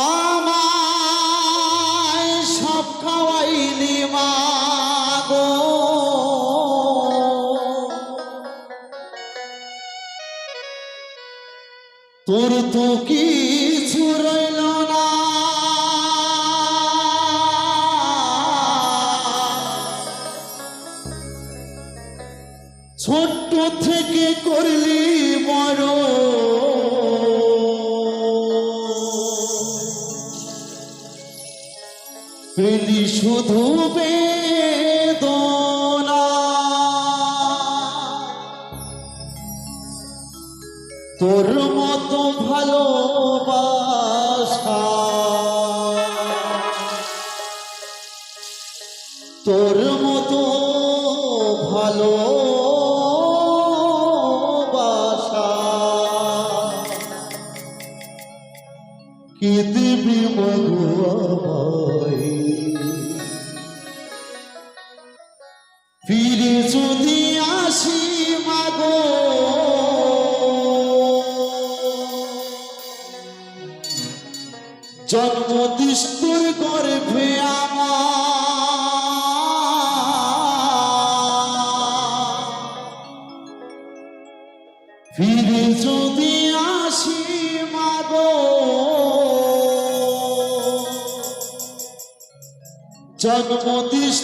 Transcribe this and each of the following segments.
আমায় সব খাওয়াইলি মা গো, তোর তো কিছু রইল না। ছোট্ট থেকে করলি বড়, পেলি শুধু বেদনা। তোর মতো ভালোবাসা, তোর মতো ভালোবাসা কি দিবি মগুয়ায়। ফিরে যদি আসি মাগো, জন্ম দিস তোর গর্ভে আমার। ফিরে যদি আসি মাগো, জন্ম দিস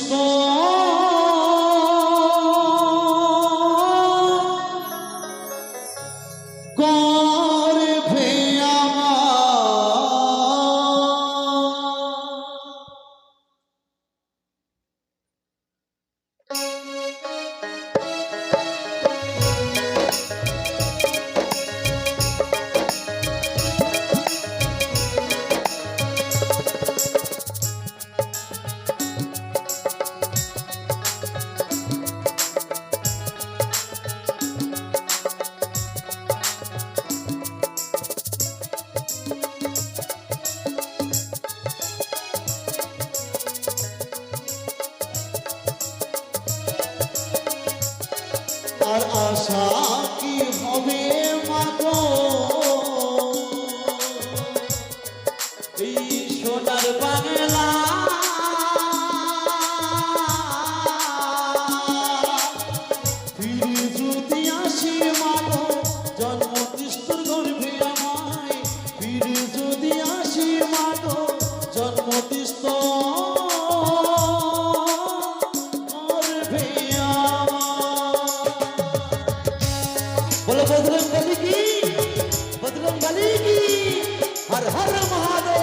গর্ভে আর আশা কি হবে মাগো, এই সোনার বাংলা ফিরে যদি আসি মাগো, জন্ম দিস তোর গর্ভে আমায়। ফিরে যদি আসি মাগো, জন্ম দিস बोलो बजरंग बली की, बजरंग बली की, हर हर महादेव।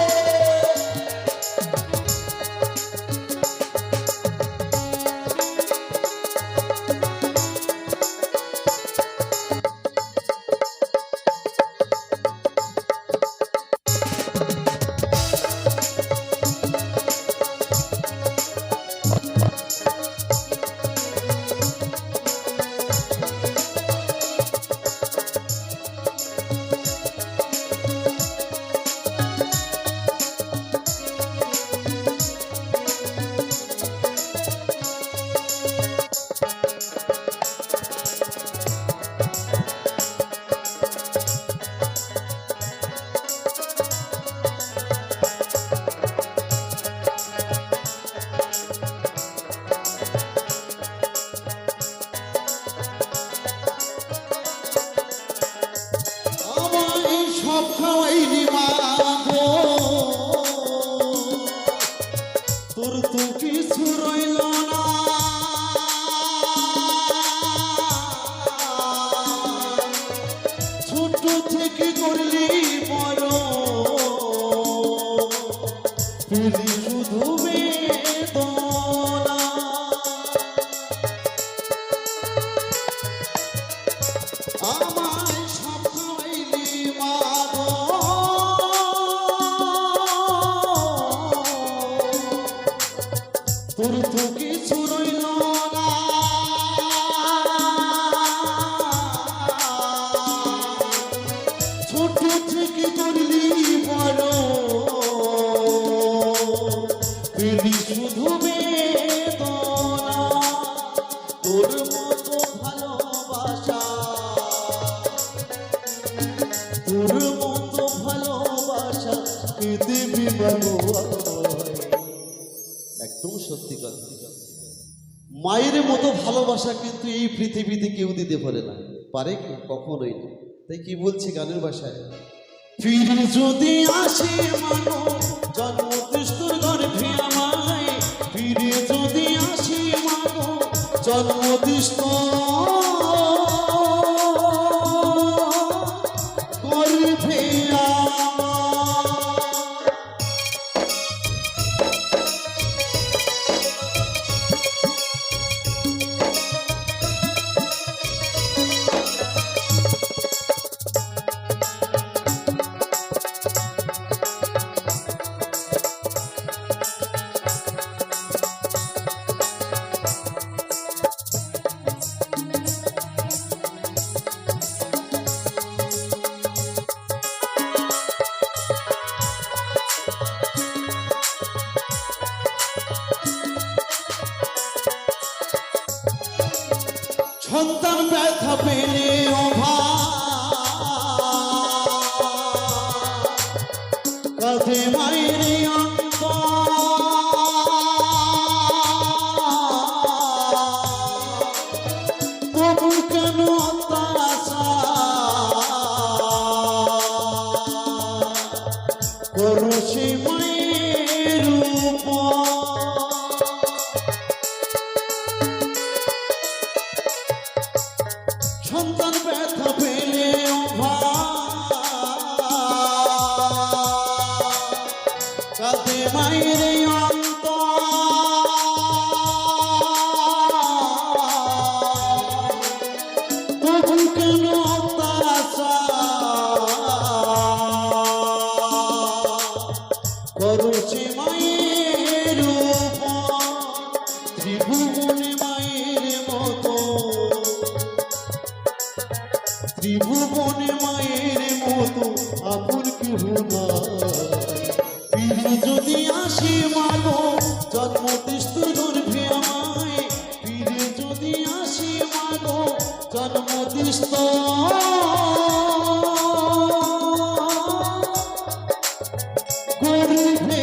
সব খাওয়াইলি মা গো, তোর তো কিছু রইল না। ছোট থেকে করলি বড়, পেলি শুধু বেদনা। আমায় সব খাওয়াইলি মা গো, তোর তো কিছু রইল না। ছোট থেকে করলি বড়, পেলি শুধু বেদনা। তোর মতো ভালোবাসা, তোর মতো ভালোবাসা পেতে মায়ের মতো ভালোবাসা কিন্তু এই পৃথিবীতে কেউ দিতে পারে না, পারে কি? কখনোই না। তাই কি বলছি গানের ভাষায়, ফিরে যদি আসে মানো জন্মদৃষ্টুর গর্ভে আমায়, ফিরে যদি আসে মানো জন্মদৃষ্ট গর্ভে সন্তান ব্যথা পেলে কাঁধে মায়ের অন্ত, তবু কেন করো সে মায়ের উপর। সন্তান ব্যথা পেলে কাঁদে মায়ের অন্ত, তবু কেন করো সে মায়ের উপর। ত্রিভুবনে মায়ের মতো, ত্রিভুবনে মায়ের মতো আপন কেহ নাই। ফিরে যদি আসি মানো জন্মদৃষ্টুর গর্ভে আমায়, ফিরে যদি আসি মানো জন্মদৃষ্ট গর্ভে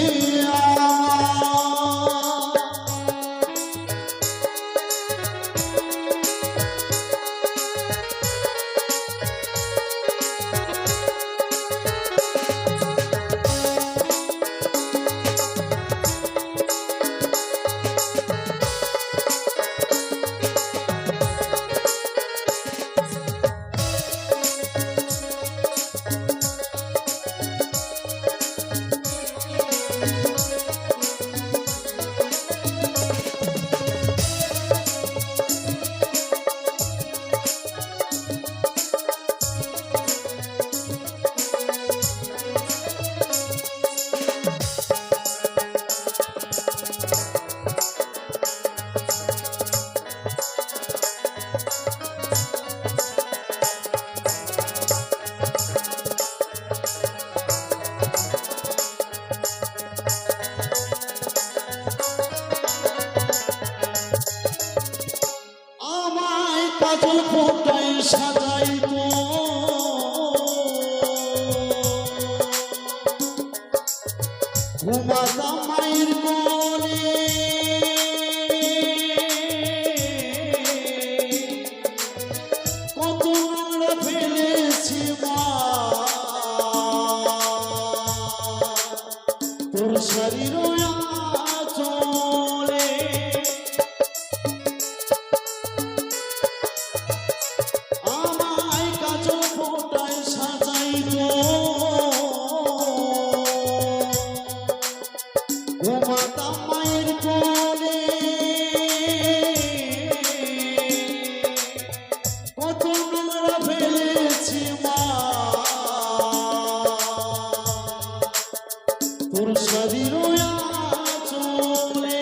কাজল ফোটাই সাজাইতো ঘুমাতাম মায়ের কোলে, কত নোংরা ফেলেছি মা তোর শরীর চলে। আমায় কাজল ফোটায় সাজাইতো ঘুমাতাম মায়ের কোলে, কত নোংরা ফেলেছি মা তোর শরীর চলে।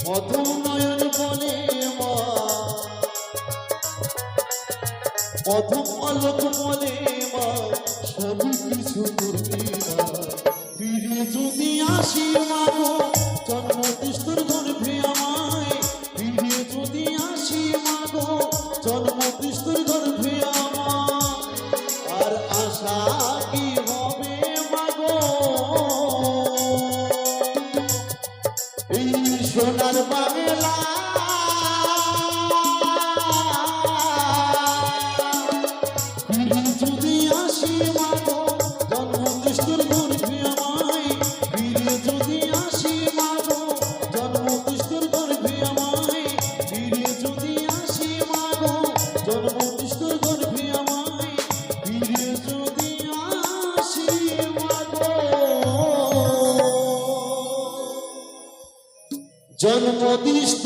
মধু নয়ন বলে মা, মধু আলোক বলে মা, সব কিছু করবি মা। ফিরে যদি আসি মাগো জন্মদৃষ্টুর গর্ভে আমায়, ফিরে যদি আসি মাগো জন্মদৃষ্টুর গর্ভে আমায়। আর আশা কি হবে মাগো এই সোনার বাংলা জন্মদৃষ্টর গর্ভে আমায় ফিরে যদি আসি মাগো, জন্মদৃষ্ট